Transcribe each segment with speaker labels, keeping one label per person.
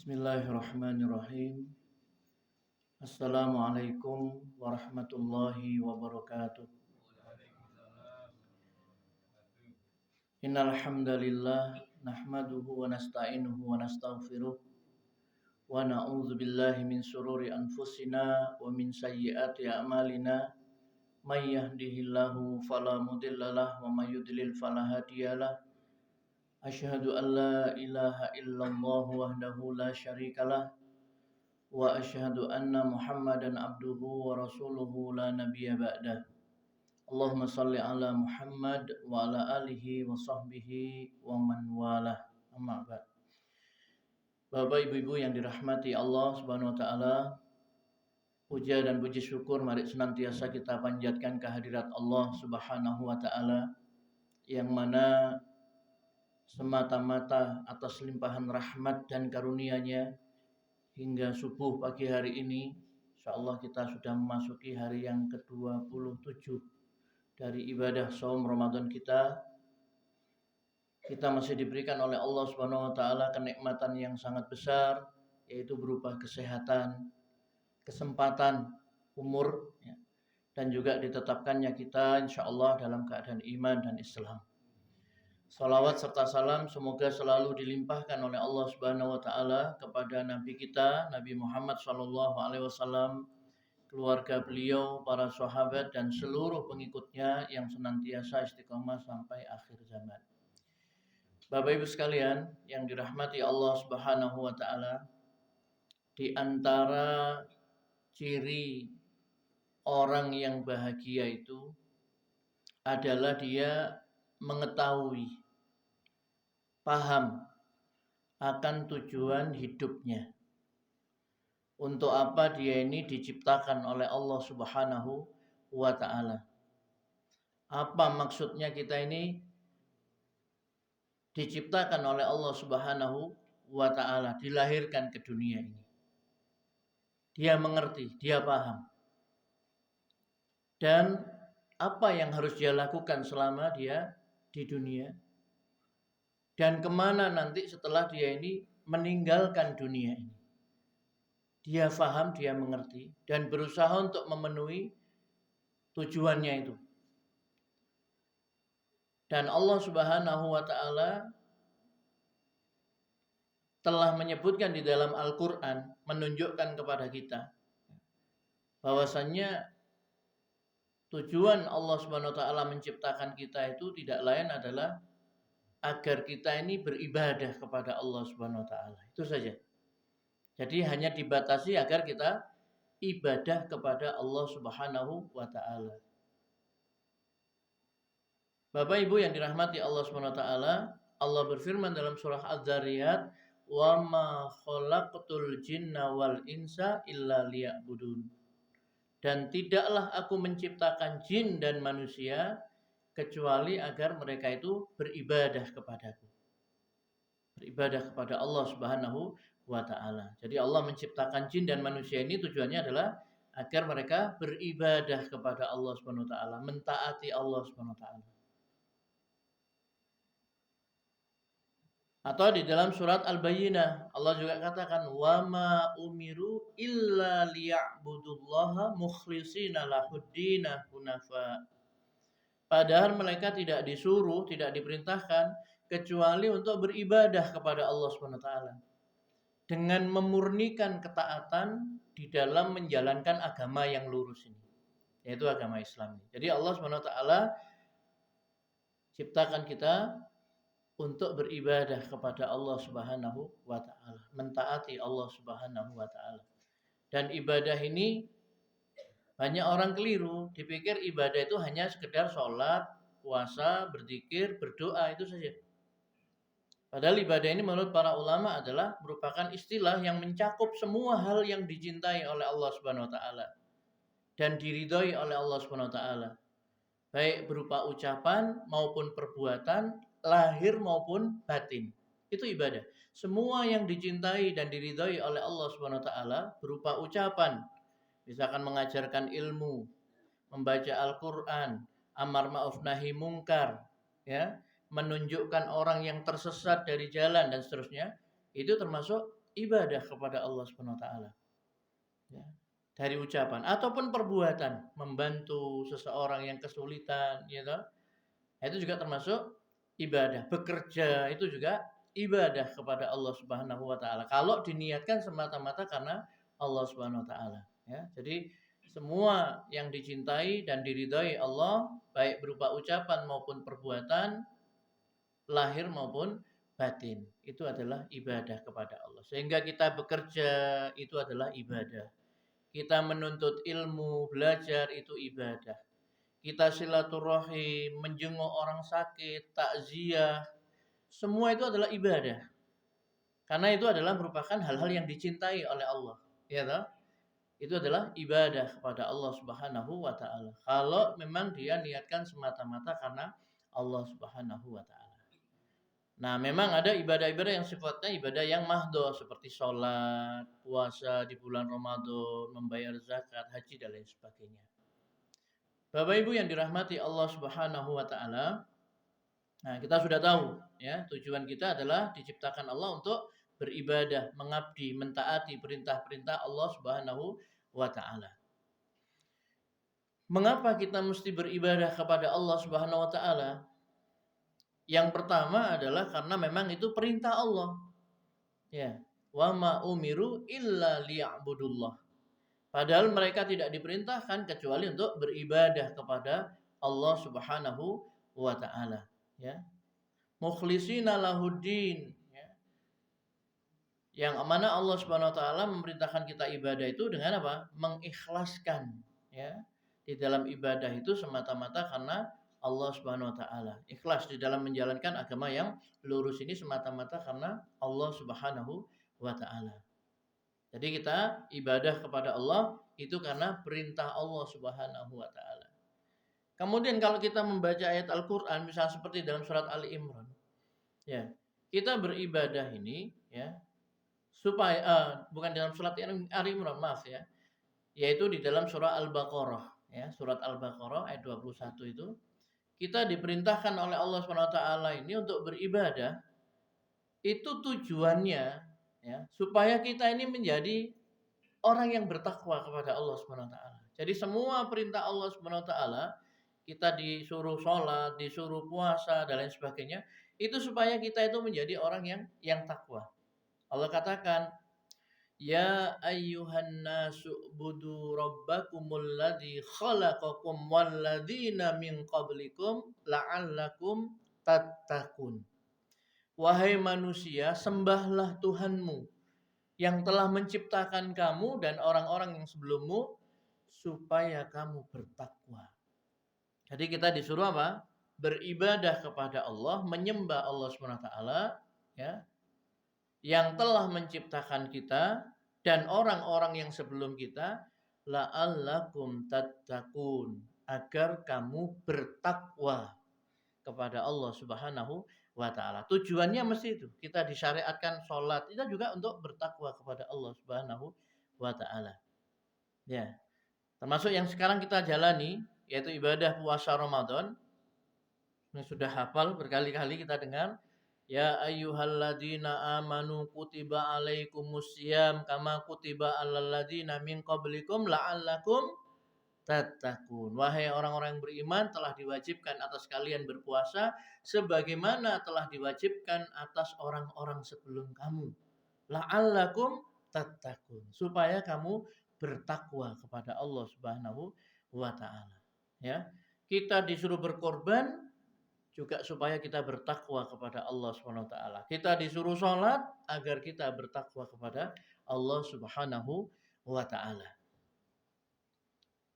Speaker 1: Bismillahirrahmanirrahim. Assalamualaikum warahmatullahi wabarakatuh. Innal hamdalillah nahmaduhu wa nasta'inuhu wa nastaghfiruh wa na'udzu billahi min shururi anfusina wa min sayyiati a'malina. May yahdihillahu fala mudhillalah wa may yudlil fala hadiyalah. Asyhadu an la ilaha illallah wahdahu la syarikalah wa asyhadu anna Muhammadan abduhu wa rasuluhu la nabiyya ba'dah. Allahumma salli ala Muhammad wa ala alihi wa sahbihi wa man walah. Amma ba'd. Bapak ibu-ibu yang dirahmati Allah Subhanahu wa taala, puja dan puji syukur mari senantiasa kita panjatkan kehadirat Allah Subhanahu wa taala yang mana semata-mata atas limpahan rahmat dan karunia-Nya hingga subuh pagi hari ini, insyaallah kita sudah memasuki hari yang ke-27 dari ibadah saum Ramadan kita. Kita masih diberikan oleh Allah Subhanahu wa taala kenikmatan yang sangat besar, yaitu berupa kesehatan, kesempatan, umur, dan juga ditetapkannya kita insyaallah dalam keadaan iman dan Islam. Salawat serta salam semoga selalu dilimpahkan oleh Allah Subhanahu wa taala kepada nabi kita Nabi Muhammad sallallahu alaihi wasallam, keluarga beliau, para sahabat dan seluruh pengikutnya yang senantiasa istiqomah sampai akhir zaman. Bapak Ibu sekalian yang dirahmati Allah Subhanahu wa taala, di antara ciri orang yang bahagia itu adalah dia mengetahui, paham akan tujuan hidupnya. Untuk apa dia ini diciptakan oleh Allah Subhanahu wa taala. Apa maksudnya kita ini diciptakan oleh Allah Subhanahu wa taala, dilahirkan ke dunia ini. Dia mengerti, dia paham. Dan apa yang harus dia lakukan selama dia di dunia, dan kemana nanti setelah dia ini meninggalkan dunia ini. Dia faham, dia mengerti, dan berusaha untuk memenuhi tujuannya itu. Dan Allah Subhanahu wa taala telah menyebutkan di dalam Al-Quran, menunjukkan kepada kita bahwasannya tujuan Allah Subhanahu wa taala menciptakan kita itu tidak lain adalah agar kita ini beribadah kepada Allah Subhanahu wa taala. Itu saja. Jadi hanya dibatasi agar kita ibadah kepada Allah Subhanahu wa taala. Bapak Ibu yang dirahmati Allah Subhanahu wa taala, Allah berfirman dalam surah Az-Zariyat, "Wa ma khalaqtul jinna wal insa illa liya'budun." Dan tidaklah aku menciptakan jin dan manusia kecuali agar mereka itu beribadah kepadaku. Beribadah kepada Allah Subhanahu wa taala. Jadi Allah menciptakan jin dan manusia ini tujuannya adalah agar mereka beribadah kepada Allah Subhanahu wa taala, mentaati Allah Subhanahu wa taala. Atau di dalam surat Al-Bayyinah Allah juga katakan, "Wa ma umiru illa liya'budullaha mukhlishina lahuddina hunafa." Padahal mereka tidak disuruh, tidak diperintahkan kecuali untuk beribadah kepada Allah Subhanahu wa taala dengan memurnikan ketaatan di dalam menjalankan agama yang lurus ini, yaitu agama Islam. Jadi Allah Subhanahu wa taala ciptakan kita untuk beribadah kepada Allah Subhanahu wa taala, mentaati Allah Subhanahu wa taala. Dan ibadah ini banyak orang keliru, dipikir ibadah itu hanya sekedar sholat, puasa, berzikir, berdoa, itu saja. Padahal ibadah ini menurut para ulama adalah merupakan istilah yang mencakup semua hal yang dicintai oleh Allah Subhanahu wa taala dan diridhoi oleh Allah Subhanahu wa taala. Baik berupa ucapan maupun perbuatan, lahir maupun batin. Itu ibadah. Semua yang dicintai dan diridhoi oleh Allah Subhanahu wa taala berupa ucapan, misalkan mengajarkan ilmu, membaca Al-Quran, amar ma'ruf nahi mungkar, ya, menunjukkan orang yang tersesat dari jalan dan seterusnya, itu termasuk ibadah kepada Allah Subhanahu wa taala. Ya. Dari ucapan ataupun perbuatan, membantu seseorang yang kesulitan, ya toh. Itu juga termasuk ibadah. Bekerja itu juga ibadah kepada Allah Subhanahu wa taala. Kalau diniatkan semata-mata karena Allah Subhanahu wa taala, ya. Jadi semua yang dicintai dan diridhai Allah baik berupa ucapan maupun perbuatan lahir maupun batin itu adalah ibadah kepada Allah. Sehingga kita bekerja itu adalah ibadah. Kita menuntut ilmu, belajar itu ibadah. Kita silaturahim, menjenguk orang sakit, takziah, semua itu adalah ibadah. Karena itu adalah merupakan hal-hal yang dicintai oleh Allah, ya toh? Itu adalah ibadah kepada Allah Subhanahu wa taala. Kalau memang dia niatkan semata-mata karena Allah Subhanahu wa taala. Nah, memang ada ibadah-ibadah yang sifatnya ibadah yang mahdhah seperti sholat, puasa di bulan Ramadan, membayar zakat, haji dan lain sebagainya. Bapak Ibu yang dirahmati Allah Subhanahu wa taala, nah kita sudah tahu ya, tujuan kita adalah diciptakan Allah untuk beribadah, mengabdi, mentaati perintah-perintah Allah Subhanahu wa taala. Mengapa kita mesti beribadah kepada Allah Subhanahu wa taala? Yang pertama adalah karena memang itu perintah Allah. Ya, wa ma umiru illa liya'budullah. Padahal mereka tidak diperintahkan kecuali untuk beribadah kepada Allah Subhanahu wa taala, ya. Mukhlishina lahuddin, ya. Yang mana Allah Subhanahu wa taala memerintahkan kita ibadah itu dengan apa? Mengikhlaskan, ya. Di dalam ibadah itu semata-mata karena Allah Subhanahu wa taala. Ikhlas di dalam menjalankan agama yang lurus ini semata-mata karena Allah Subhanahu wa taala. Jadi kita ibadah kepada Allah itu karena perintah Allah Subhanahu wa taala. Kemudian kalau kita membaca ayat Al-Qur'an misalnya seperti dalam surat Ali Imran, ya. Kita beribadah ini ya supaya bukan dalam surat Ali Imran, maaf ya. Yaitu di dalam surah Al-Baqarah, ya, surat Al-Baqarah ayat 21 itu kita diperintahkan oleh Allah Subhanahu wa taala ini untuk beribadah. Itu tujuannya ya, supaya kita ini menjadi orang yang bertakwa kepada Allah Subhanahu wa taala. Jadi semua perintah Allah Subhanahu wa taala, kita disuruh sholat, disuruh puasa dan lain sebagainya, itu supaya kita itu menjadi orang yang takwa. Allah katakan, ya ayyuhan nasu budu rabbakumul ladzi khalaqakum walladzina min qablikum la'allakum tattaqun. Wahai manusia, sembahlah Tuhanmu yang telah menciptakan kamu dan orang-orang yang sebelummu supaya kamu bertakwa. Jadi kita disuruh apa? Beribadah kepada Allah, menyembah Allah Subhanahu wa taala, ya. Yang telah menciptakan kita dan orang-orang yang sebelum kita, la'allakum tattaqun, agar kamu bertakwa kepada Allah Subhanahu wa taala. Tujuannya mesti itu. Kita disyariatkan sholat itu juga untuk bertakwa kepada Allah Subhanahu wa taala. Ya. Termasuk yang sekarang kita jalani yaitu ibadah puasa Ramadan. Ini sudah hafal berkali-kali kita dengar, ya ayyuhalladzina amanu kutiba alaikumusiyam kama kutiba alal ladzina min qablikum la'allakum tattaqun. Wahai orang-orang yang beriman, telah diwajibkan atas kalian berpuasa sebagaimana telah diwajibkan atas orang-orang sebelum kamu. La'allakum tattaqun, supaya kamu bertakwa kepada Allah Subhanahu wa taala. Ya. Kita disuruh berkorban juga supaya kita bertakwa kepada Allah Subhanahu wa taala. Kita disuruh sholat agar kita bertakwa kepada Allah Subhanahu wa taala.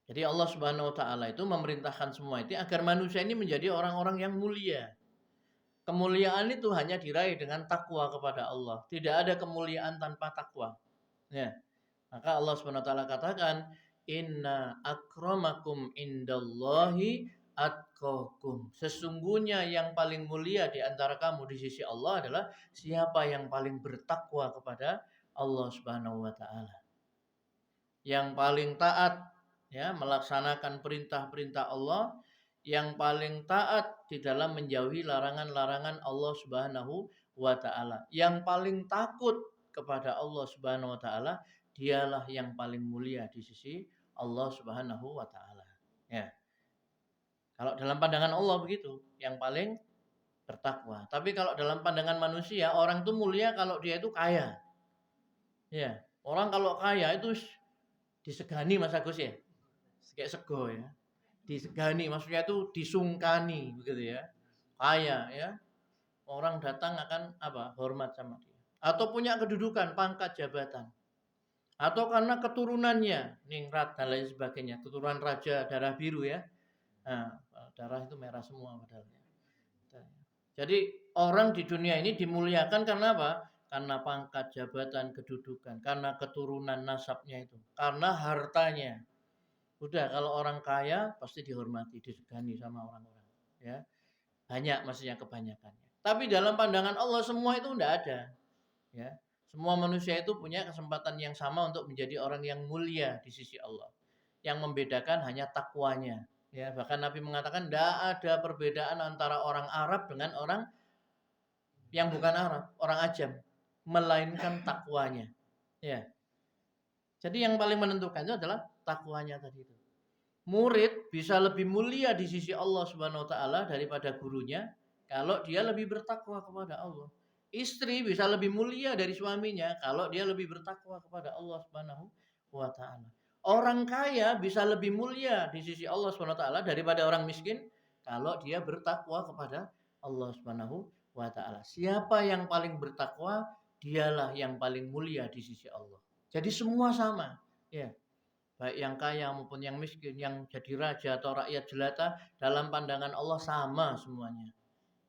Speaker 1: Jadi Allah Subhanahu wa taala itu memerintahkan semua itu agar manusia ini menjadi orang-orang yang mulia. Kemuliaan itu hanya diraih dengan takwa kepada Allah. Tidak ada kemuliaan tanpa takwa. Ya. Maka Allah Subhanahu wa taala katakan, inna akramakum indallahi atqakum. Sesungguhnya yang paling mulia di antara kamu di sisi Allah adalah siapa yang paling bertakwa kepada Allah Subhanahu wa taala. Yang paling taat, ya, melaksanakan perintah-perintah Allah, yang paling taat di dalam menjauhi larangan-larangan Allah Subhanahu wa taala, yang paling takut kepada Allah Subhanahu wa taala, dialah yang paling mulia di sisi Allah Subhanahu wa taala. Ya. Kalau dalam pandangan Allah begitu, yang paling bertakwa. Tapi kalau dalam pandangan manusia, orang itu mulia kalau dia itu kaya. Ya, orang kalau kaya itu disegani Mas Agus ya. Kayak sego ya. Disegani maksudnya itu disungkani begitu ya. Kaya ya. Orang datang akan apa? Hormat sama dia. Atau punya kedudukan, pangkat, jabatan. Atau karena keturunannya, ningrat dan lain sebagainya. Keturunan raja darah biru ya. Nah, darah itu merah semua padahal. Jadi orang di dunia ini dimuliakan karena apa? Karena pangkat, jabatan, kedudukan, karena keturunan nasabnya itu, karena hartanya. Udah kalau orang kaya pasti dihormati, disegani sama orang-orang, ya. Banyak maksudnya kebanyakannya. Tapi dalam pandangan Allah semua itu enggak ada, ya. Semua manusia itu punya kesempatan yang sama untuk menjadi orang yang mulia di sisi Allah. Yang membedakan hanya takwanya. Ya, bahkan Nabi mengatakan tidak ada perbedaan antara orang Arab dengan orang yang bukan Arab, orang Ajam, melainkan takwanya. Ya. Jadi yang paling menentukan itu adalah takwanya tadi itu. Murid bisa lebih mulia di sisi Allah Subhanahu wa taala daripada gurunya kalau dia lebih bertakwa kepada Allah. Istri bisa lebih mulia dari suaminya kalau dia lebih bertakwa kepada Allah Subhanahu wa taala. Orang kaya bisa lebih mulia di sisi Allah Subhanahu wa taala daripada orang miskin kalau dia bertakwa kepada Allah Subhanahu wa taala. Siapa yang paling bertakwa, dialah yang paling mulia di sisi Allah. Jadi semua sama, ya. Baik yang kaya maupun yang miskin, yang jadi raja atau rakyat jelata, dalam pandangan Allah sama semuanya.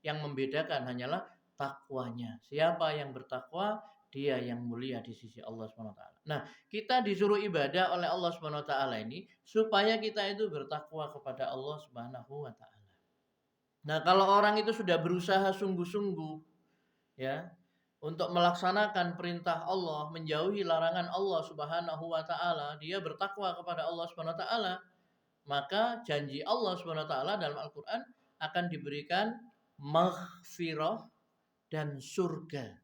Speaker 1: Yang membedakan hanyalah takwanya. Siapa yang bertakwa, dia yang mulia di sisi Allah Subhanahu wa taala. Nah, kita disuruh ibadah oleh Allah Subhanahu wa taala ini supaya kita itu bertakwa kepada Allah Subhanahu wa taala. Nah, kalau orang itu sudah berusaha sungguh-sungguh ya untuk melaksanakan perintah Allah, menjauhi larangan Allah Subhanahu wa taala, dia bertakwa kepada Allah Subhanahu wa taala, maka janji Allah Subhanahu wa taala dalam Al-Qur'an akan diberikan maghfirah dan surga.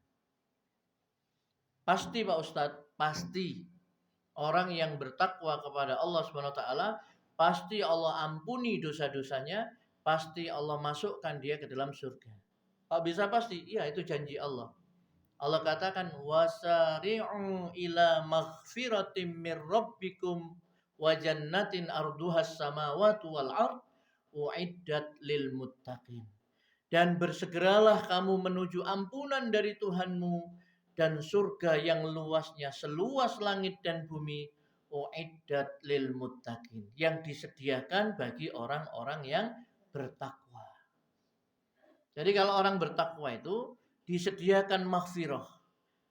Speaker 1: Pasti Pak Ustadz, pasti orang yang bertakwa kepada Allah Subhanahu wa taala, pasti Allah ampuni dosa-dosanya, pasti Allah masukkan dia ke dalam surga. Kalau bisa pasti, iya itu janji Allah. Allah katakan wasari'u ila maghfiratin mir rabbikum wa jannatin arduhas samawati wal ard uiddat lil muttaqin. Dan bersegeralah kamu menuju ampunan dari Tuhanmu dan surga yang luasnya seluas langit dan bumi uiddat lil muttaqin, yang disediakan bagi orang-orang yang bertakwa. Jadi kalau orang bertakwa itu disediakan maghfirah,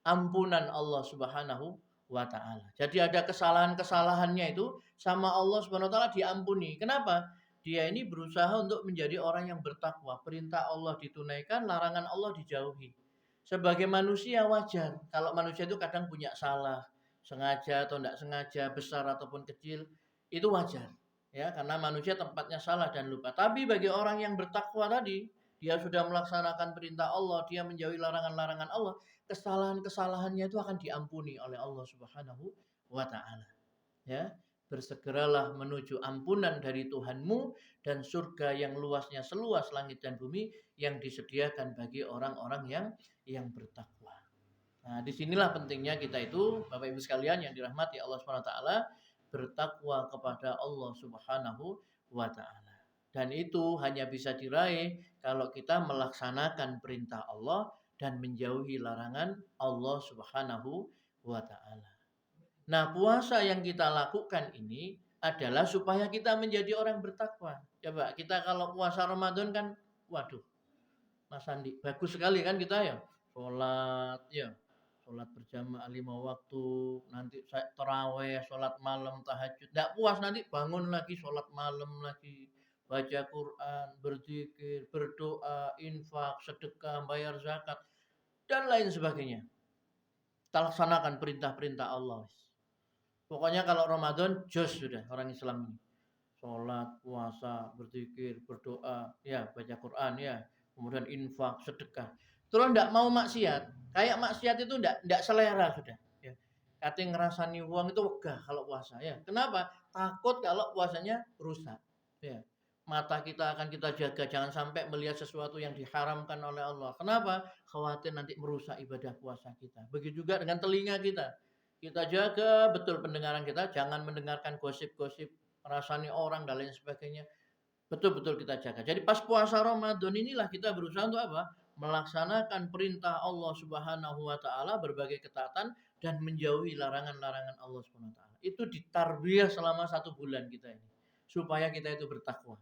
Speaker 1: ampunan Allah Subhanahu wa taala. Jadi ada kesalahan-kesalahannya itu sama Allah Subhanahu wa taala diampuni. Kenapa? Dia ini berusaha untuk menjadi orang yang bertakwa. Perintah Allah ditunaikan, larangan Allah dijauhi. Sebagai manusia wajar kalau manusia itu kadang punya salah, sengaja atau tidak sengaja, besar ataupun kecil, itu wajar. Ya, karena manusia tempatnya salah dan lupa. Tapi bagi orang yang bertakwa tadi, dia sudah melaksanakan perintah Allah, dia menjauhi larangan-larangan Allah, kesalahan-kesalahannya itu akan diampuni oleh Allah Subhanahu wa taala. Ya, bersegeralah menuju ampunan dari Tuhanmu dan surga yang luasnya seluas langit dan bumi yang disediakan bagi orang-orang yang bertakwa. Nah, disinilah pentingnya kita itu, Bapak Ibu sekalian yang dirahmati Allah Subhanahu wa taala, bertakwa kepada Allah Subhanahu wa taala. Dan itu hanya bisa diraih kalau kita melaksanakan perintah Allah dan menjauhi larangan Allah Subhanahu wa taala. Nah, puasa yang kita lakukan ini adalah supaya kita menjadi orang bertakwa. Coba kita kalau puasa Ramadan kan, waduh, Mas Andi, bagus sekali kan kita ya. Sholat ya, sholat berjamaah 5 waktu, nanti taraweh, sholat malam, tahajud. Tidak puas nanti bangun lagi sholat malam lagi, baca Quran, berzikir, berdoa, infak, sedekah, bayar zakat, dan lain sebagainya. Kita laksanakan perintah-perintah Allah. Pokoknya kalau Ramadan, jos sudah orang Islam ini. Sholat, puasa, berzikir, berdoa, ya baca Quran, ya kemudian infak, sedekah. Terus ndak mau maksiat. Kayak maksiat itu ndak selera sudah. Ya. Kate ngerasani uang itu wegah kalau puasa ya. Kenapa? Takut kalau puasanya rusak. Ya. Mata kita akan kita jaga jangan sampai melihat sesuatu yang diharamkan oleh Allah. Kenapa? Khawatir nanti merusak ibadah puasa kita. Begitu juga dengan telinga kita. Kita jaga betul pendengaran kita, jangan mendengarkan gosip-gosip, merasani orang dan lain sebagainya. Betul-betul kita jaga. Jadi pas puasa Ramadan inilah kita berusaha untuk apa? Melaksanakan perintah Allah Subhanahu wa taala, berbagai ketaatan dan menjauhi larangan-larangan Allah Subhanahu wa taala. Itu ditarbiyah selama 1 bulan kita ini supaya kita itu bertakwa.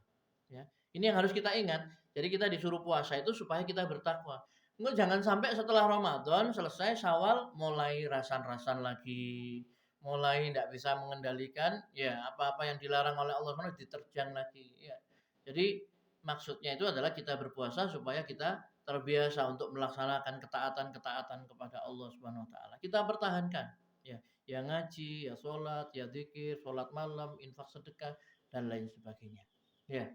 Speaker 1: Ya. Ini yang harus kita ingat. Jadi kita disuruh puasa itu supaya kita bertakwa. Enggak, jangan sampai setelah Ramadan selesai Syawal mulai rasan-rasan lagi, mulai tidak bisa mengendalikan ya apa-apa yang dilarang oleh Allah SWT diterjang lagi. Ya. Jadi maksudnya itu adalah kita berpuasa supaya kita terbiasa untuk melaksanakan ketaatan-ketaatan kepada Allah Subhanahu wa taala. Kita pertahankan ya ngaji, ya sholat, ya zikir, sholat malam, infak sedekah dan lain sebagainya. Ya.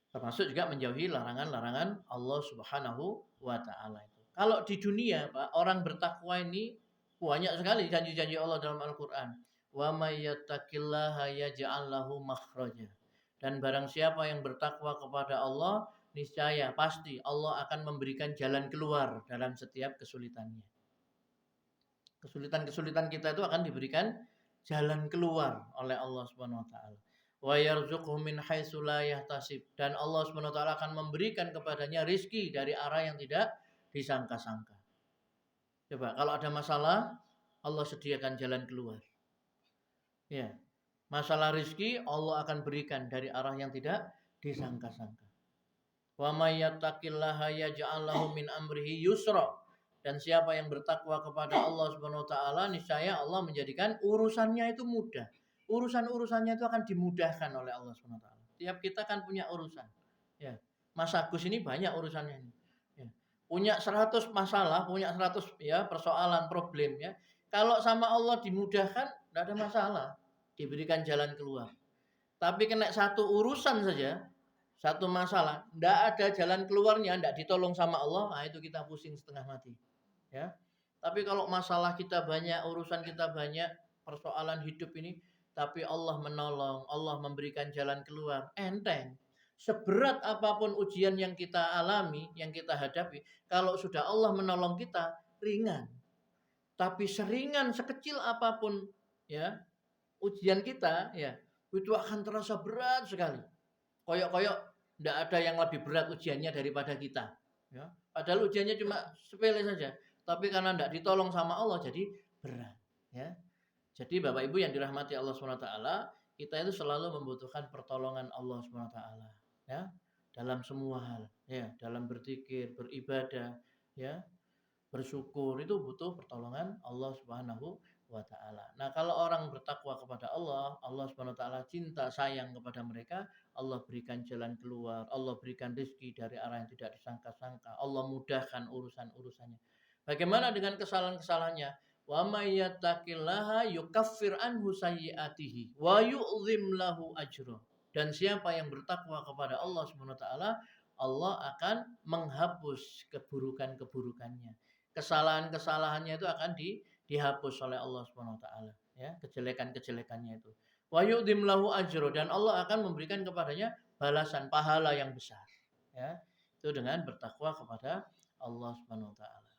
Speaker 1: Termasuk juga menjauhi larangan-larangan Allah Subhanahu wa taala itu. Kalau di dunia, Pak, orang bertakwa ini banyak sekali janji-janji Allah dalam Al-Qur'an. Wa may yattaqillaha yaj'al lahu makhraja. Dan barang siapa yang bertakwa kepada Allah, niscaya pasti Allah akan memberikan jalan keluar dalam setiap kesulitannya. Kesulitan-kesulitan kita itu akan diberikan jalan keluar oleh Allah Subhanahu wa taala. Wa yarzuqhu min haitsu la yahtasib, dan Allah Subhanahu wa taala akan memberikan kepadanya rizki dari arah yang tidak disangka-sangka. Coba kalau ada masalah, Allah sediakan jalan keluar. Ya. Masalah rizki Allah akan berikan dari arah yang tidak disangka-sangka. Wa may yattaqillaha yaj'al lahu min amrihi yusra. Dan siapa yang bertakwa kepada Allah Subhanahu wa taala, niscaya Allah menjadikan urusannya itu mudah. Urusan-urusannya itu akan dimudahkan oleh Allah Subhanahu wa taala. Tiap kita kan punya urusan. Ya. Mas Agus ini banyak urusannya ini. Ya. Punya 100 masalah, punya 100 ya persoalan, problem ya. Kalau sama Allah dimudahkan, enggak ada masalah. Diberikan jalan keluar. Tapi kena satu urusan saja, satu masalah, enggak ada jalan keluarnya, enggak ditolong sama Allah, nah itu kita pusing setengah mati. Ya. Tapi kalau masalah kita banyak, urusan kita banyak, persoalan hidup ini, tapi Allah menolong, Allah memberikan jalan keluar, enteng. Seberat apapun ujian yang kita alami, yang kita hadapi, kalau sudah Allah menolong kita, ringan. Tapi seringan sekecil apapun ya ujian kita ya itu akan terasa berat sekali. Koyok-koyok tidak ada yang lebih berat ujiannya daripada kita. Ya. Padahal ujiannya cuma sepele saja, tapi karena tidak ditolong sama Allah jadi berat. Ya. Jadi Bapak Ibu yang dirahmati Allah SWT, kita itu selalu membutuhkan pertolongan Allah SWT. Ya. Dalam semua hal, ya, dalam berzikir, beribadah, ya, bersyukur itu butuh pertolongan Allah Subhanahu wa taala. Nah, kalau orang bertakwa kepada Allah, Allah Subhanahu wa taala cinta sayang kepada mereka, Allah berikan jalan keluar, Allah berikan rezeki dari arah yang tidak disangka-sangka, Allah mudahkan urusan-urusannya. Bagaimana dengan kesalahan-kesalahannya? Wa may yattaqillaha yukaffir anhu sayyi'atihi wa yu'zim lahu ajra. Dan siapa yang bertakwa kepada Allah Subhanahu wa taala, Allah akan menghapus keburukan-keburukannya. Kesalahan-kesalahannya itu akan dihapus oleh Allah Subhanahu wa taala, ya, kejelekan-kejelekannya itu. Wa yu'dim lahu ajra, dan Allah akan memberikan kepadanya balasan pahala yang besar, ya. Itu dengan bertakwa kepada Allah Subhanahu wa taala.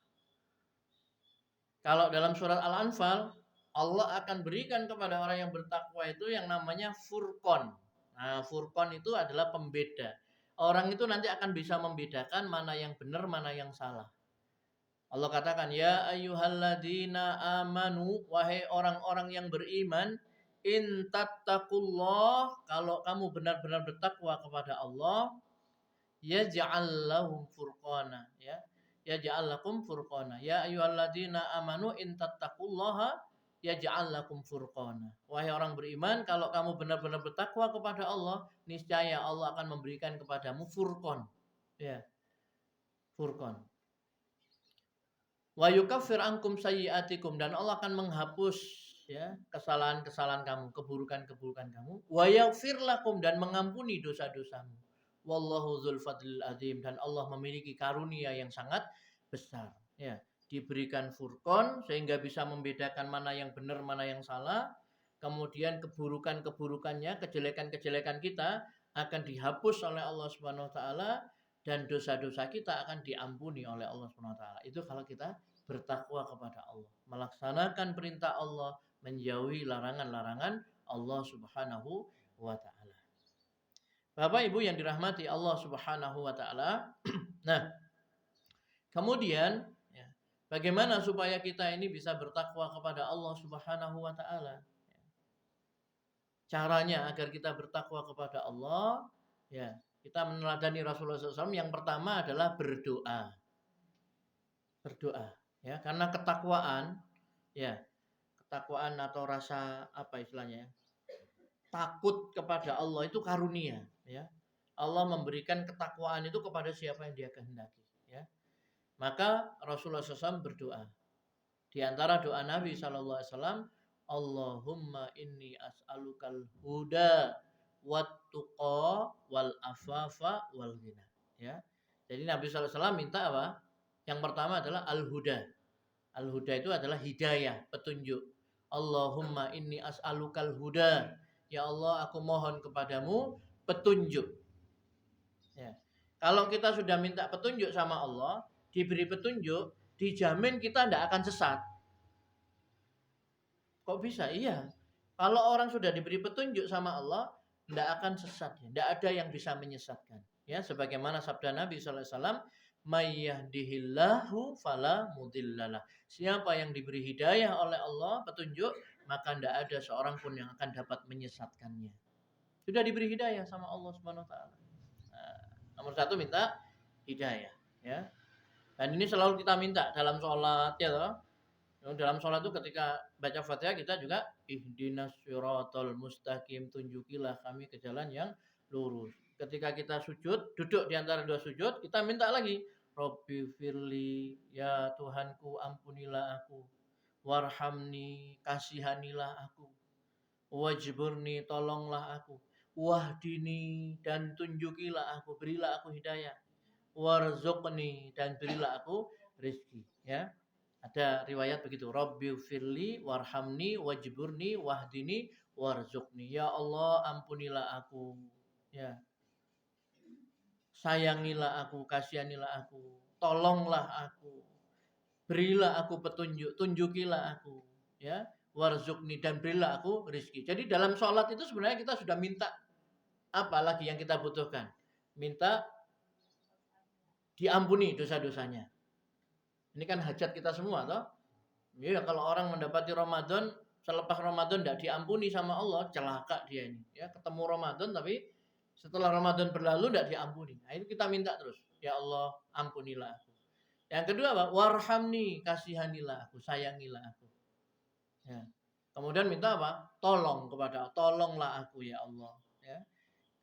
Speaker 1: Kalau dalam surat Al-Anfal, Allah akan berikan kepada orang yang bertakwa itu yang namanya furqan. Nah, furqan itu adalah pembeda. Orang itu nanti akan bisa membedakan mana yang benar, mana yang salah. Allah katakan, ya ayyuhalladzina amanu, wahai orang-orang yang beriman, in tattaqullah, kalau kamu benar-benar bertakwa kepada Allah, yaj'al lahum furqana, ya. Yaj'al lakum furqana. Ya ayyuhalladzina amanu in tattaqullaha yaj'al lakum furqana. Wahai orang beriman, kalau kamu benar-benar bertakwa kepada Allah, niscaya Allah akan memberikan kepadamu furqan. Ya. Furqan. Wa yukaffir ankum sayyi'atikum, dan Allah akan menghapus ya kesalahan-kesalahan kamu, keburukan-keburukan kamu. Wa yaghfir lakum, dan mengampuni dosa-dosamu. Wallahu dzul fadlil azim, dan Allah memiliki karunia yang sangat besar. Ya, diberikan furqan sehingga bisa membedakan mana yang benar, mana yang salah. Kemudian keburukan-keburukannya, kejelekan-kejelekan kita akan dihapus oleh Allah Subhanahu wa taala dan dosa-dosa kita akan diampuni oleh Allah Subhanahu wa taala. Itu kalau kita bertakwa kepada Allah, melaksanakan perintah Allah, menjauhi larangan-larangan Allah Subhanahu wa taala. Bapak Ibu yang dirahmati Allah Subhanahu wa taala. Nah, kemudian ya, bagaimana supaya kita ini bisa bertakwa kepada Allah Subhanahu wa taala? Caranya agar kita bertakwa kepada Allah, ya, kita meneladani Rasulullah SAW. Yang pertama adalah berdoa. Berdoa, ya, karena ketakwaan, ya, ketakwaan atau rasa apa istilahnya? Takut kepada Allah itu karunia, ya. Allah memberikan ketakwaan itu kepada siapa yang Dia kehendaki, ya. Maka Rasulullah SAW berdoa. Di antara doa Nabi SAW, Allahumma inni as'alukal huda wat tuqa wal afafa wal ghina. Ya. Jadi Nabi SAW minta apa? Yang pertama adalah al-huda. Al-huda itu adalah hidayah, petunjuk. Allahumma inni as'alukal huda. Ya Allah, aku mohon kepadamu petunjuk. Ya. Kalau kita sudah minta petunjuk sama Allah, diberi petunjuk, dijamin kita tidak akan sesat. Kok bisa? Iya. Kalau orang sudah diberi petunjuk sama Allah, tidak akan sesat. Tidak ada yang bisa menyesatkan. Ya, sebagaimana sabda Nabi SAW, "Mayyahdihillahu fala mudhillalah." Siapa yang diberi hidayah oleh Allah, petunjuk, maka tidak ada seorang pun yang akan dapat menyesatkannya. Sudah diberi hidayah sama Allah Subhanahu wa taala. Nah, nomor satu minta hidayah, ya. Dan ini selalu kita minta dalam sholat, ya toh. Dalam sholat itu ketika baca Fatihah kita juga ihdinas siratal mustaqim, tunjukilah kami ke jalan yang lurus. Ketika kita sujud, duduk di antara dua sujud, kita minta lagi, Robbi firli, ya Tuhanku ampunilah aku, warhamni, kasihanilah aku, wajburni, tolonglah aku, wahdini, dan tunjukilah aku, berilah aku hidayah, warzuqni, dan berilah aku rezeki, ya. Ada riwayat begitu, Rabbi firli warhamni wajburni wahdini warzuqni. Ya Allah, ampunilah aku, ya. Sayangilah aku, kasihanilah aku, tolonglah aku, berilah aku petunjuk, tunjukilah aku, ya. Warzuqni, dan berilah aku rezeki. Jadi dalam sholat itu sebenarnya kita sudah minta apa lagi yang kita butuhkan? Minta diampuni dosa-dosanya. Ini kan hajat kita semua, toh. Ya, kalau orang mendapati Ramadan, selepas Ramadan tidak diampuni sama Allah, celaka dia ini. Ya, ketemu Ramadan tapi setelah Ramadan berlalu tidak diampuni. Nah, itu kita minta terus. Ya Allah, ampunilah aku. Yang kedua apa? Warhamni, kasihanilah aku, sayangilah aku. Ya. Kemudian minta apa? Tolonglah aku ya Allah. Ya.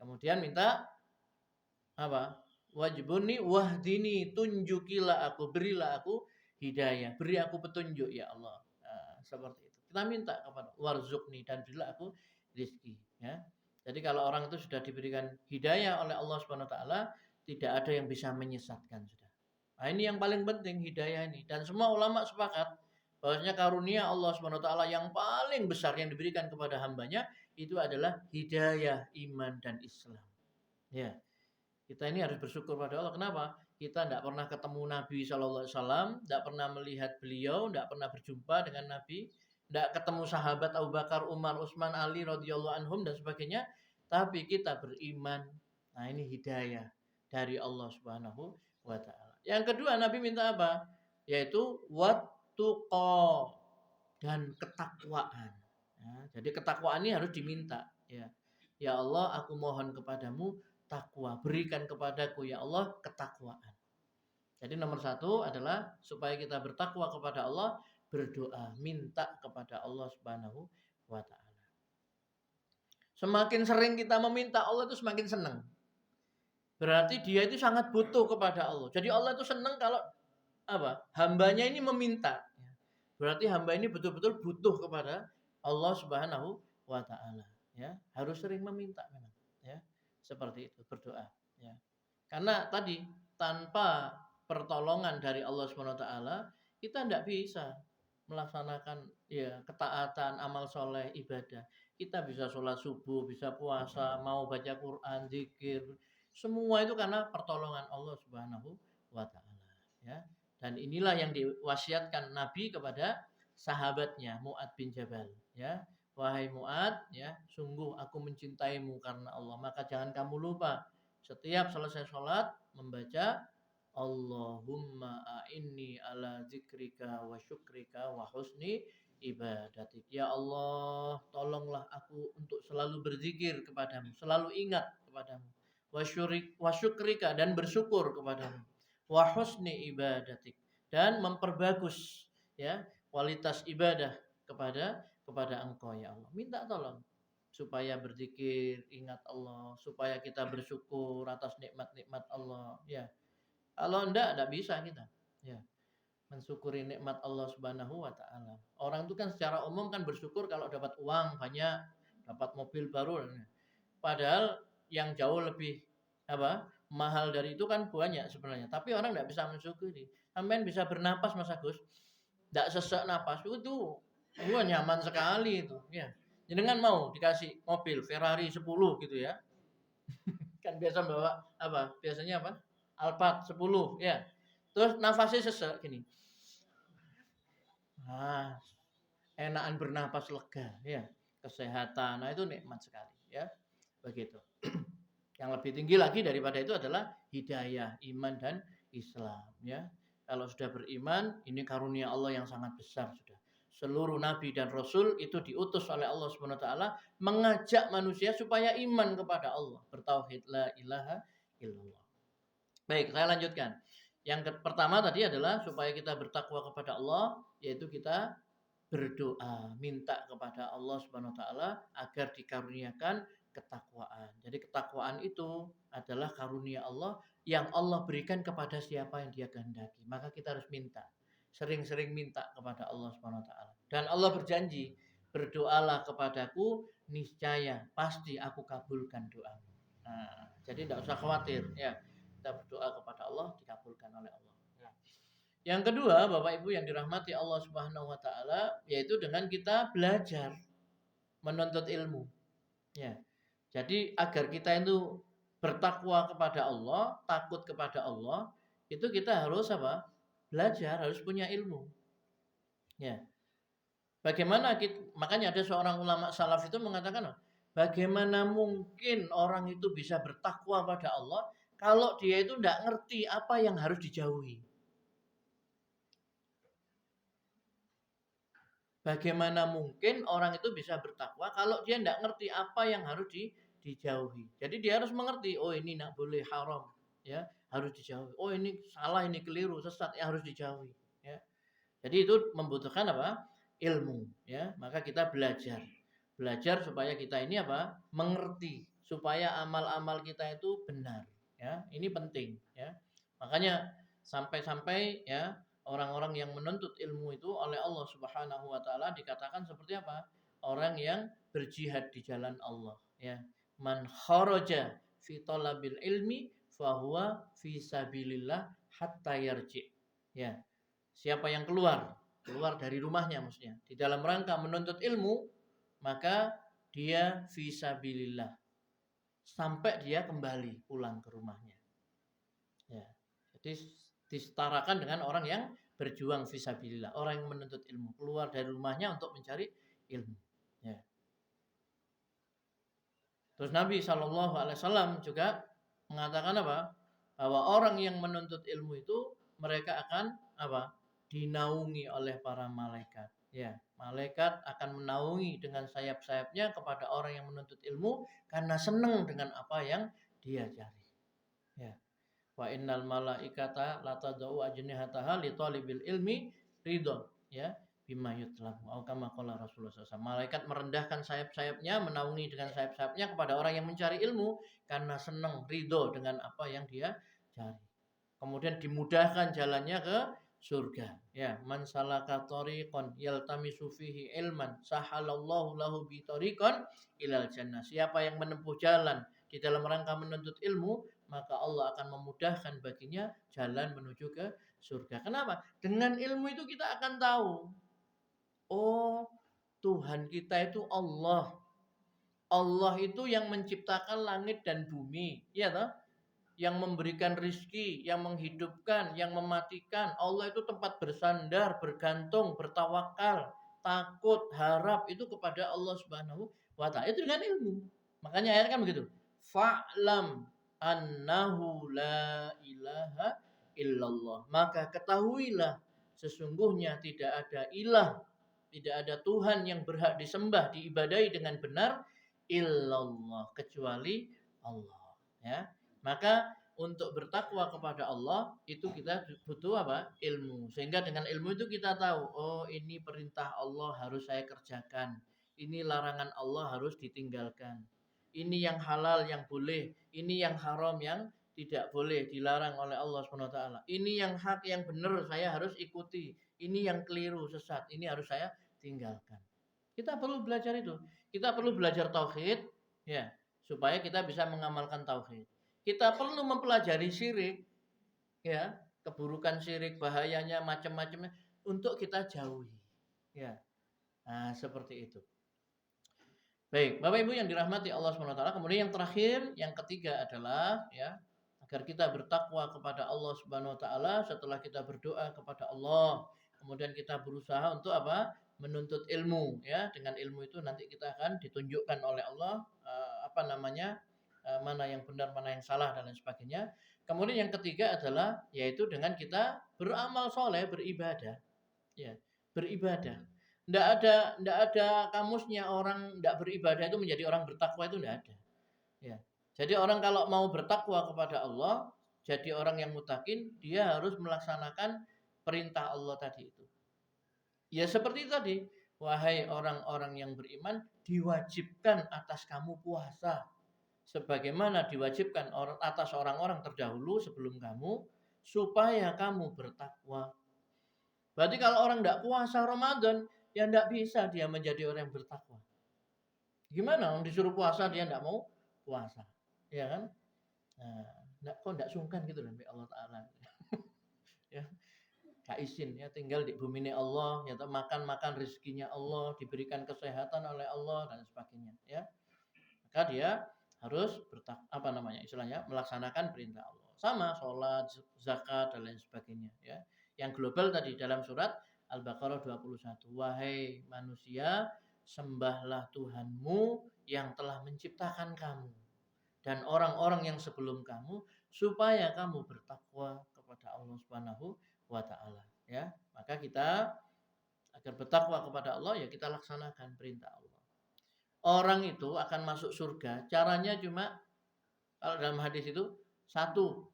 Speaker 1: Kemudian minta apa? Wajibuni wahdini, tunjukilah aku, berilah aku hidayah, beri aku petunjuk ya Allah. Nah, seperti itu. Kita minta kepada warzuqni, dan berilah aku rezeki, ya. Jadi kalau orang itu sudah diberikan hidayah oleh Allah Subhanahu wa taala, tidak ada yang bisa menyesatkan sudah. Nah, ini yang paling penting, hidayah ini. Dan semua ulama sepakat bahwasanya karunia Allah Subhanahu wa taala yang paling besar yang diberikan kepada hambanya itu adalah hidayah iman dan Islam. Ya. Kita ini harus bersyukur pada Allah. Kenapa? Kita tidak pernah ketemu Nabi SAW, tidak pernah melihat beliau, tidak pernah berjumpa dengan Nabi, tidak ketemu sahabat Abu Bakar, Umar, Utsman, Ali radhiyallahu anhum dan sebagainya. Tapi kita beriman. Nah, ini hidayah dari Allah Subhanahu wa taala. Yang kedua, Nabi minta apa? Yaitu wattuqa, dan ketakwaan. Ya, jadi ketakwaan ini harus diminta. Ya, ya Allah, aku mohon kepadamu takwa, berikan kepadaku ya Allah ketakwaan. Jadi nomor satu adalah supaya kita bertakwa kepada Allah, berdoa, minta kepada Allah Subhanahu wa taala. Semakin sering kita meminta, Allah itu semakin senang. Berarti dia itu sangat butuh kepada Allah. Jadi Allah itu senang kalau apa? Hambanya ini meminta. Berarti hamba ini betul-betul butuh kepada Allah Subhanahu wa taala, ya. Harus sering meminta memang, ya. Seperti itu berdoa, ya. Karena tadi tanpa pertolongan dari Allah Subhanahu wa taala, kita tidak bisa melaksanakan ya ketaatan, amal soleh, ibadah. Kita bisa sholat subuh, bisa puasa, mau baca Quran, zikir, semua itu karena pertolongan Allah Subhanahu wa taala, ya. Dan inilah yang diwasiatkan Nabi kepada sahabatnya Mu'ad bin Jabal, ya. Wahai Mu'ad, ya, sungguh aku mencintaimu karena Allah, maka jangan kamu lupa setiap selesai sholat membaca Allahumma a'inni ala zikrika wa syukrika wa husni ibadatik. Ya Allah, tolonglah aku untuk selalu berzikir kepadamu, selalu ingat kepadamu. Wa syukrika, dan bersyukur kepadamu. Wa husni ibadatik, dan memperbagus ya kualitas ibadah kepada Engkau ya Allah. Minta tolong supaya berzikir, ingat Allah, supaya kita bersyukur atas nikmat-nikmat Allah, ya. Kalau enggak bisa kita, ya, mensyukuri nikmat Allah Subhanahu wa taala. Orang itu kan secara umum kan bersyukur kalau dapat uang banyak, dapat mobil baru. Padahal yang jauh lebih mahal dari itu kan banyak sebenarnya. Tapi orang enggak bisa mensyukuri. Sampean bisa bernapas Mas Agus, enggak sesak napas itu nyaman sekali itu, ya. Jangan mau dikasih mobil Ferrari 10 gitu ya. Kan biasa bawa biasanya Alphard 10 ya. Terus nafasnya sesek gini. Enakan bernapas lega ya. Kesehatan. Nah, itu nikmat sekali ya. Begitu. Yang lebih tinggi lagi daripada itu adalah hidayah, iman dan Islam ya. Kalau sudah beriman, ini karunia Allah yang sangat besar sudah. Seluruh nabi dan rasul itu diutus oleh Allah Subhanahu wa taala mengajak manusia supaya iman kepada Allah, bertauhid la ilaha illallah. Baik, saya lanjutkan. Yang pertama tadi adalah supaya kita bertakwa kepada Allah, yaitu kita berdoa, minta kepada Allah Subhanahu wa taala agar dikaruniakan ketakwaan. Jadi ketakwaan itu adalah karunia Allah yang Allah berikan kepada siapa yang Dia kehendaki. Maka kita harus minta. Sering-sering minta kepada Allah Subhanahu wa taala. Dan Allah berjanji, berdoalah kepadaku, niscaya pasti aku kabulkan doamu. Nah, jadi tidak usah khawatir ya. Kita berdoa kepada Allah dikabulkan oleh Allah. Yang kedua, Bapak Ibu yang dirahmati Allah Subhanahu wa taala, yaitu dengan kita belajar menuntut ilmu. Ya. Jadi agar kita itu bertakwa kepada Allah, takut kepada Allah, itu kita harus belajar, harus punya ilmu. Ya. Bagaimana makanya ada seorang ulama salaf itu mengatakan, bagaimana mungkin orang itu bisa bertakwa pada Allah kalau dia itu tidak ngerti apa yang harus dijauhi. Bagaimana mungkin orang itu bisa bertakwa kalau dia tidak ngerti apa yang harus dijauhi. Jadi dia harus mengerti, oh ini tidak boleh, haram, ya, harus dijauhi. Oh ini salah, ini keliru, sesat, ya harus dijauhi. Ya. Jadi itu membutuhkan ilmu, ya. Maka kita belajar supaya kita ini mengerti, supaya amal-amal kita itu benar. Ya, ini penting. Ya. Makanya sampai-sampai ya orang-orang yang menuntut ilmu itu oleh Allah Subhanahu wa taala dikatakan seperti apa? Orang yang berjihad di jalan Allah, ya. Man kharaja fi talabil ilmi fahuwa fi sabilillah hatta yarji. Ya. Siapa yang keluar dari rumahnya maksudnya di dalam rangka menuntut ilmu, maka dia fi sabilillah sampai dia kembali pulang ke rumahnya. Ya. Jadi disetarakan dengan orang yang berjuang fisabilillah, orang yang menuntut ilmu, keluar dari rumahnya untuk mencari ilmu. Ya. Terus Nabi SAW juga mengatakan bahwa orang yang menuntut ilmu itu mereka akan dinaungi oleh para malaikat. Ya, malaikat akan menaungi dengan sayap-sayapnya kepada orang yang menuntut ilmu karena senang dengan apa yang dia cari. Ya. Wa innal malaikata la tad'u ajnihataha li talibil ilmi ridha, ya, bima yutlabu. Atau kama qala Rasulullah SAW. Malaikat merendahkan sayap-sayapnya, menaungi dengan sayap-sayapnya kepada orang yang mencari ilmu karena senang, ridho dengan apa yang dia cari. Kemudian dimudahkan jalannya ke surga. Ya, man salaka tariqan yaltamisu fihi ilman sahalallahu lahu bi tariqan ilal jannah. Siapa yang menempuh jalan di dalam rangka menuntut ilmu, maka Allah akan memudahkan baginya jalan menuju ke surga. Kenapa? Dengan ilmu itu kita akan tahu, oh, Tuhan kita itu Allah. Allah itu yang menciptakan langit dan bumi, ya toh? Yang memberikan rizki, yang menghidupkan, yang mematikan. Allah itu tempat bersandar, bergantung, bertawakal, takut, harap itu kepada Allah Subhanahu wa ta'ala. Itu dengan ilmu. Makanya ayat kan begitu. Fa'lam annahu la ilaha illallah. Maka ketahuilah sesungguhnya tidak ada ilah, tidak ada Tuhan yang berhak disembah, diibadahi dengan benar illallah, kecuali Allah, ya. Maka untuk bertakwa kepada Allah itu kita butuh apa? Ilmu. Sehingga dengan ilmu itu kita tahu, oh ini perintah Allah harus saya kerjakan. Ini larangan Allah harus ditinggalkan. Ini yang halal yang boleh, ini yang haram yang tidak boleh, dilarang oleh Allah SWT. Ini yang hak yang benar saya harus ikuti. Ini yang keliru sesat, ini harus saya tinggalkan. Kita perlu belajar itu. Kita perlu belajar tauhid, ya, supaya kita bisa mengamalkan tauhid. Kita perlu mempelajari syirik, ya, keburukan syirik, bahayanya, macam-macamnya, untuk kita jauhi, ya. Nah, seperti itu. Baik, Bapak Ibu yang dirahmati Allah SWT. Kemudian yang terakhir, yang ketiga adalah, ya, agar kita bertakwa kepada Allah Subhanahu wa taala setelah kita berdoa kepada Allah. Kemudian kita berusaha untuk apa? Menuntut ilmu, ya. Dengan ilmu itu nanti kita akan ditunjukkan oleh Allah mana yang benar, mana yang salah dan lain sebagainya. Kemudian yang ketiga adalah yaitu dengan kita beramal soleh, beribadah, ya, beribadah. Nggak ada kamusnya orang nggak beribadah itu menjadi orang bertakwa, itu nggak ada, ya. Jadi orang kalau mau bertakwa kepada Allah, jadi orang yang mutakin, dia harus melaksanakan perintah Allah tadi itu. Ya seperti tadi, wahai orang-orang yang beriman, diwajibkan atas kamu puasa sebagaimana diwajibkan atas orang-orang terdahulu sebelum kamu, supaya kamu bertakwa. Berarti kalau orang tidak puasa Ramadan, ya tidak bisa dia menjadi orang yang bertakwa. Gimana? Orang disuruh puasa dia tidak mau puasa, ya kan? Nah, kok tidak sungkan gitu loh Allah Ta'ala. Ya, gak izin, ya, tinggal di bumi ini Allah, ya, makan rezekinya Allah, diberikan kesehatan oleh Allah dan sebagainya, ya. Maka dia harus istilahnya melaksanakan perintah Allah. Sama sholat, zakat dan lain sebagainya, ya. Yang global tadi dalam surat Al-Baqarah 21. Wahai manusia, sembahlah Tuhanmu yang telah menciptakan kamu dan orang-orang yang sebelum kamu, supaya kamu bertakwa kepada Allah Subhanahu wa taala, ya. Maka kita agar bertakwa kepada Allah, ya kita laksanakan perintah Allah. Orang itu akan masuk surga, caranya cuma kalau dalam hadis itu satu,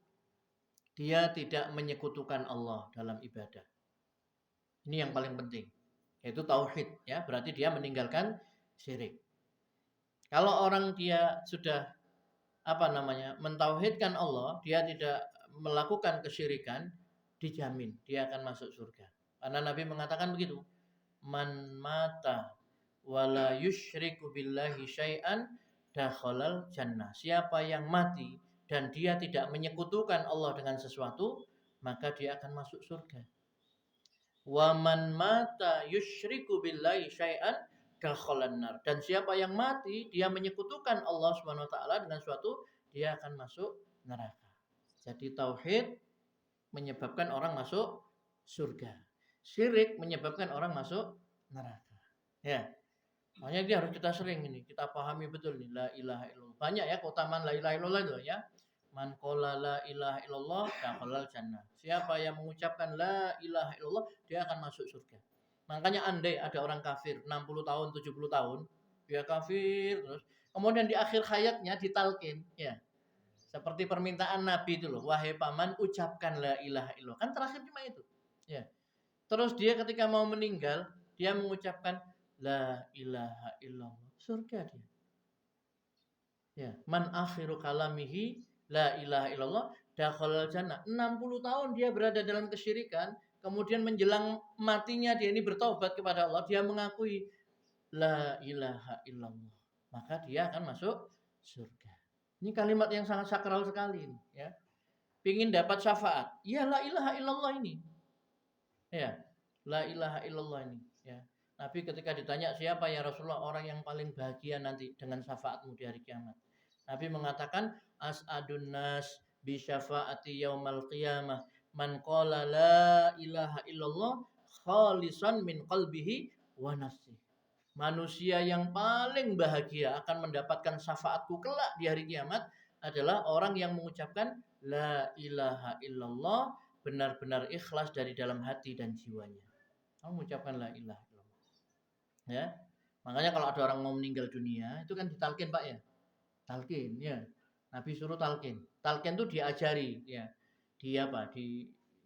Speaker 1: dia tidak menyekutukan Allah dalam ibadah. Ini yang paling penting, yaitu tauhid, ya, berarti dia meninggalkan syirik. Kalau orang dia sudah mentauhidkan Allah, dia tidak melakukan kesyirikan, dijamin dia akan masuk surga. Karena Nabi mengatakan begitu, man mata wala yusyriku billahi syai'an dakhalal jannah. Siapa yang mati dan dia tidak menyekutukan Allah dengan sesuatu, maka dia akan masuk surga. Wa man mata yusyriku billahi syai'an dakhalan nar. Dan siapa yang mati dia menyekutukan Allah Subhanahu wa taala dengan sesuatu, dia akan masuk neraka. Jadi tauhid menyebabkan orang masuk surga. Syirik menyebabkan orang masuk neraka. Ya. Makanya dia harus kita sering ini, kita pahami betul nih la ilaha illallah. Banyak ya keutamaan la ilaha illallah itu, ya. Man qala la ilaha illallah dakhalal jannah. Siapa yang mengucapkan la ilaha illallah, dia akan masuk surga. Makanya andai ada orang kafir 60 tahun, 70 tahun, dia kafir terus, kemudian di akhir hayatnya ditalkin, ya. Seperti permintaan Nabi itu loh, wahai paman ucapkan la ilaha illallah. Kan terakhir cuma itu. Ya. Terus dia ketika mau meninggal, dia mengucapkan la ilaha illallah, surga dia. Ya, man akhiru kalamihi la ilaha illallah dakhalal jannah. 60 tahun dia berada dalam kesyirikan, kemudian menjelang matinya dia ini bertobat kepada Allah, dia mengakui la ilaha illallah, maka dia akan masuk surga. Ini kalimat yang sangat sakral sekali, ya. Pingin dapat syafaat, ya la ilaha illallah ini. Ya, la ilaha illallah ini, ya. Nabi ketika ditanya siapa ya Rasulullah orang yang paling bahagia nanti dengan syafaatmu di hari kiamat. Nabi mengatakan as'adun nas bi syafaati yaumal qiyamah man qala la ilaha illallah khalisan min qalbihi wa nafsi. Manusia yang paling bahagia akan mendapatkan syafaatku kelak di hari kiamat adalah orang yang mengucapkan la ilaha illallah benar-benar ikhlas dari dalam hati dan jiwanya. Kamu mengucapkan la ilaha illallah. Ya. Makanya kalau ada orang mau meninggal dunia, itu kan ditalkin, Pak, ya. Talkin, ya. Nabi suruh talkin. Talkin itu diajari, ya.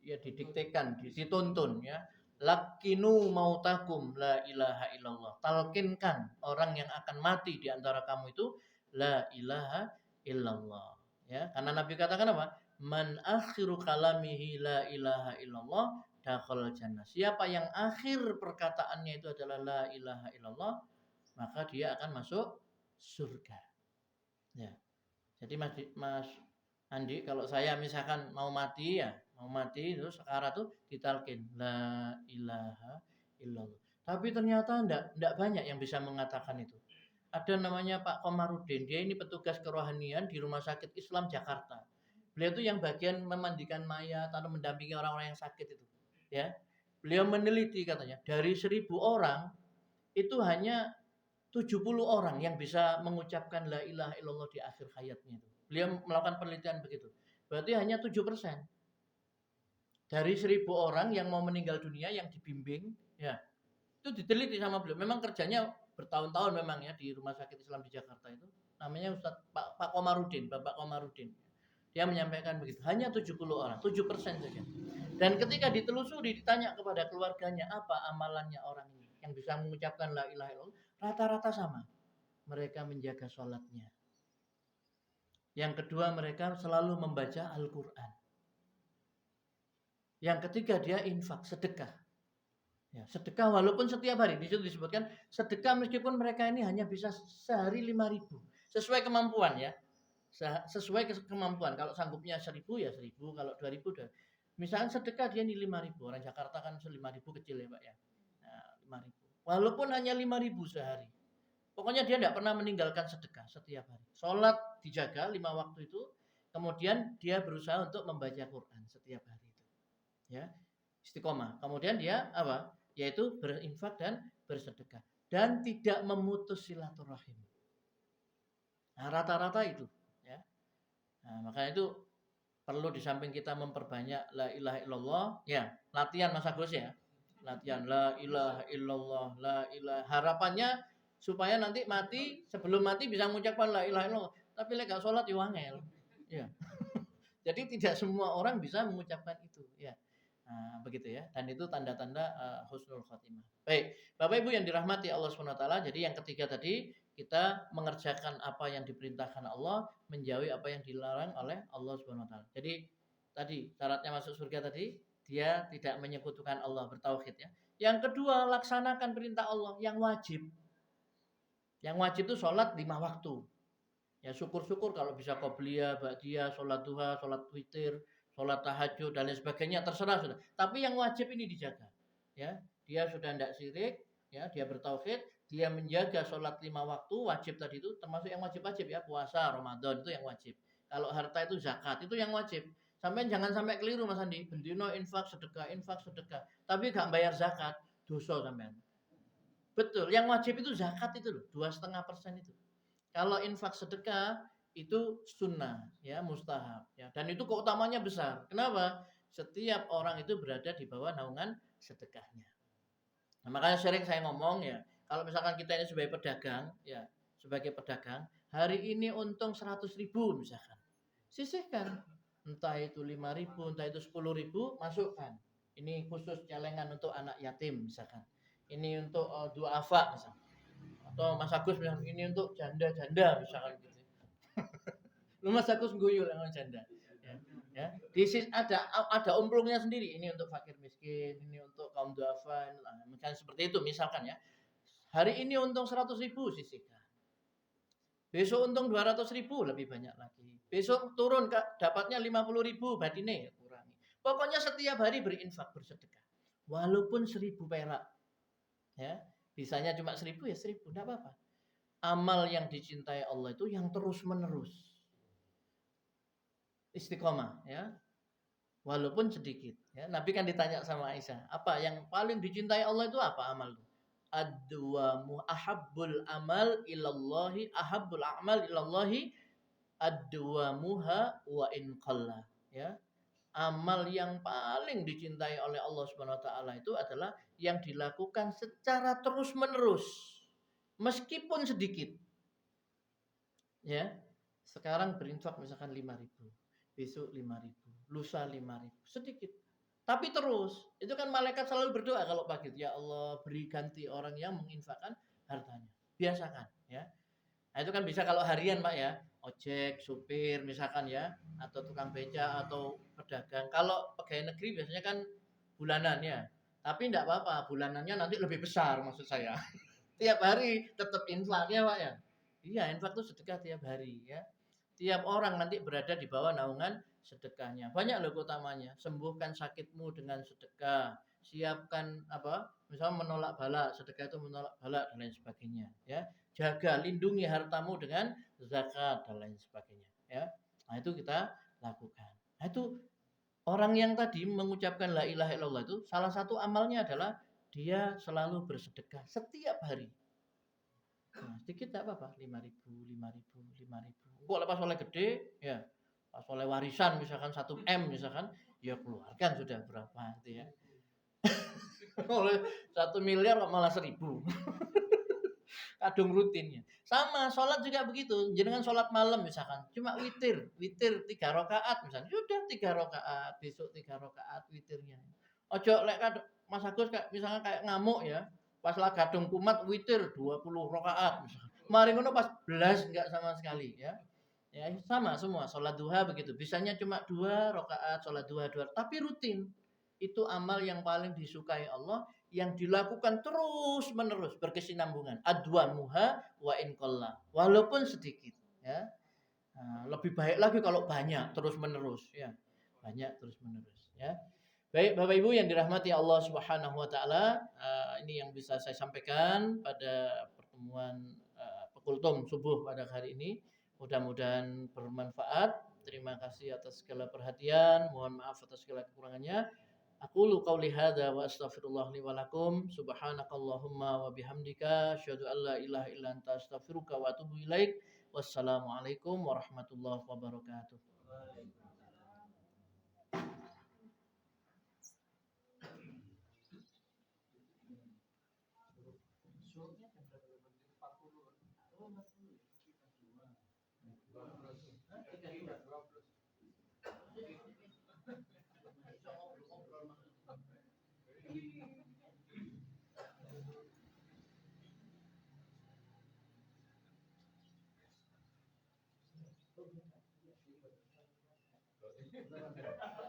Speaker 1: Didiktekan, dituntun, ya. Lakinu mautakum la ilaha illallah. Talkinkan orang yang akan mati di antara kamu itu la ilaha illallah. Ya, karena Nabi katakan apa? Man akhiru kalamihi la ilaha illallah dakhala jannah. Siapa yang akhir perkataannya itu adalah la ilaha illallah, maka dia akan masuk surga. Ya. Jadi Mas Andi, kalau saya misalkan mau mati terus sekarang tuh ditalkin la ilaha illallah. Tapi ternyata enggak banyak yang bisa mengatakan itu. Ada namanya Pak Komarudin, dia ini petugas kerohanian di Rumah Sakit Islam Jakarta. Beliau itu yang bagian memandikan mayat atau mendampingi orang-orang yang sakit itu, ya. Beliau meneliti katanya dari 1.000 orang itu hanya 70 orang yang bisa mengucapkan la ilaha illallah di akhir hayatnya itu. Beliau melakukan penelitian begitu. Berarti hanya 7%. Dari 1.000 orang yang mau meninggal dunia yang dibimbing, ya. Itu diteliti sama beliau. Memang kerjanya bertahun-tahun memang ya di Rumah Sakit Islam di Jakarta itu. Namanya Ustadz Pak Komarudin, Bapak Komarudin. Dia menyampaikan begitu. Hanya 70 orang, 7% saja. Dan ketika ditelusuri, ditanya kepada keluarganya, apa amalannya orang ini yang bisa mengucapkan la ilaha illallah, rata-rata sama. Mereka menjaga sholatnya. Yang kedua, mereka selalu membaca Al-Quran. Yang ketiga, dia infak, sedekah. Ya, sedekah walaupun setiap hari. Di situ disebutkan sedekah meskipun mereka ini hanya bisa sehari 5.000. Sesuai kemampuan ya. Sesuai kemampuan. Kalau sanggupnya 1.000 ya 1.000, kalau 2.000 udah. Misalnya sedekah dia nih 5.000. Orang Jakarta kan 5.000 kecil ya Pak ya. Nah, 5.000. Walaupun hanya 5.000 sehari. Pokoknya dia tidak pernah meninggalkan sedekah setiap hari. Sholat dijaga 5 waktu itu. Kemudian dia berusaha untuk membaca Quran setiap hari itu. Ya, istiqomah. Kemudian dia apa? Yaitu berinfak dan bersedekah. Dan tidak memutus silaturahim. Nah, rata-rata itu. Ya. Nah, makanya itu perlu di samping kita memperbanyak la ilaha illallah. Ya, latihan Mas Agus ya. Latihan la ilaha illallah, la ilaha. Harapannya supaya nanti mati, sebelum mati bisa mengucapkan la ilaha illallah. Tapi lek gak sholat yo angel. Ya. Jadi tidak semua orang bisa mengucapkan itu, ya. Nah, begitu ya. Dan itu tanda-tanda husnul khotimah. Baik, Bapak Ibu yang dirahmati Allah SWT. Jadi yang ketiga tadi, kita mengerjakan apa yang diperintahkan Allah, menjauhi apa yang dilarang oleh Allah SWT. Jadi tadi syaratnya masuk surga tadi, dia tidak menyekutukan Allah, bertauhid ya. Yang kedua, laksanakan perintah Allah yang wajib. Yang wajib itu sholat 5 waktu. Ya syukur-syukur kalau bisa qobliyah, ba'diyah, sholat duha, sholat witir, sholat tahajud dan lain sebagainya, terserah sudah. Tapi yang wajib ini dijaga. Ya, dia sudah tidak syirik, ya, dia bertauhid, dia menjaga sholat 5 waktu wajib tadi itu, termasuk yang wajib-wajib ya, puasa, Ramadan itu yang wajib. Kalau harta itu zakat itu yang wajib. Sampai jangan sampai keliru Mas Andi, bendino infak sedekah, tapi gak bayar zakat, dosa sampean. Betul, yang wajib itu zakat itu loh, 2,5% itu. Kalau infak sedekah itu sunnah, ya mustahab, ya. Dan itu keutamanya besar. Kenapa? Setiap orang itu berada di bawah naungan sedekahnya. Nah, makanya sering saya ngomong ya, kalau misalkan kita ini sebagai pedagang, ya sebagai pedagang, hari ini untung 100.000 misalkan, sisihkan, entah itu 5.000, entah itu 10.000, masukkan. Ini khusus celengan untuk anak yatim misalkan. Ini untuk duafa misalkan. Atau Mas Agus bilang ini untuk janda-janda misalkan gitu. Lu Mas Agus guyu dengan janda. Ya. Ada umplungnya sendiri. Ini untuk fakir miskin, ini untuk kaum duafa, misalkan seperti itu misalkan ya. Hari ini untung 100.000 sisihkan. Besok untung 200.000 lebih banyak lagi. Besok turun dapatnya 50.000 batine kurangi. Pokoknya setiap hari berinfak, bersedekah. Walaupun 1.000 perak. Ya, bisanya cuma 1.000 ya 1.000, enggak apa-apa. Amal yang dicintai Allah itu yang terus-menerus. Istiqomah ya. Walaupun sedikit ya. Nabi kan ditanya sama Aisyah, apa yang paling dicintai Allah itu apa amal itu? Ad-duwamu ahabbul amal ilallahi ahabbul a'mal ilallahi ad-duwamuha wa in qalla ya. Amal yang paling dicintai oleh Allah Subhanahu wa taala itu adalah yang dilakukan secara terus-menerus meskipun sedikit. Ya. Sekarang berinfak misalkan 5.000, besok 5.000, lusa 5.000, sedikit. Tapi terus, itu kan malaikat selalu berdoa kalau pagi, ya Allah beri ganti orang yang menginfakkan hartanya. Biasakan ya. Nah, itu kan bisa kalau harian Pak ya, ojek, supir misalkan ya, atau tukang beca atau pedagang. Kalau pegawai negeri biasanya kan bulanan ya. Tapi enggak apa-apa, bulanannya nanti lebih besar maksud saya. Tiap hari tetap infak ya Pak ya. Iya, infak itu sedekah tiap hari ya. Tiap orang nanti berada di bawah naungan sedekahnya. Banyak loh utamanya. Sembuhkan sakitmu dengan sedekah. Siapkan apa? Misalnya menolak bala, sedekah itu menolak bala dan lain sebagainya, ya. Jaga, lindungi hartamu dengan zakat dan lain sebagainya, ya. Nah, itu kita lakukan. Nah, itu orang yang tadi mengucapkan la ilaha illallah itu salah satu amalnya adalah dia selalu bersedekah setiap hari. Nah, sedikit tak apa-apa, 5.000, 5.000, 5.000. Kok lepas oleh gede, ya. Pas oleh warisan misalkan 1 M misalkan, ya keluarkan sudah berapa gitu ya. Oleh 1 miliar kok malah 1.000. Kadung rutinnya. Sama, sholat juga begitu. Jangan sholat malam misalkan, cuma witir 3 rakaat misalkan. Sudah 3 rakaat, besok 3 rakaat witirnya. Ojo lek Mas Agus kayak misalnya kayak ngamuk ya. Pas lah kadung kumat witir 20 rakaat misalkan. Mari ngono pas belas enggak sama sekali ya. Ya sama semua sholat duha begitu. Bisanya cuma 2 rakaat sholat duha, tapi rutin. Itu amal yang paling disukai Allah yang dilakukan terus menerus berkesinambungan. Adwa muha wa in qalla. Walaupun sedikit ya. Nah, lebih baik lagi kalau banyak terus menerus ya. Banyak terus menerus ya. Baik Bapak Ibu yang dirahmati Allah Subhanahu wa taala, ini yang bisa saya sampaikan pada pertemuan Pekultum subuh pada hari ini. Mudah-mudahan bermanfaat. Terima kasih atas segala perhatian, mohon maaf atas segala kekurangannya. Aqulu qauli hadza wa astaghfirullah li wa lakum. Subhanakallahumma wa bihamdika asyhadu an la ilaha illa anta astaghfiruka wa atubu ilaik. Wassalamualaikum warahmatullahi wabarakatuh.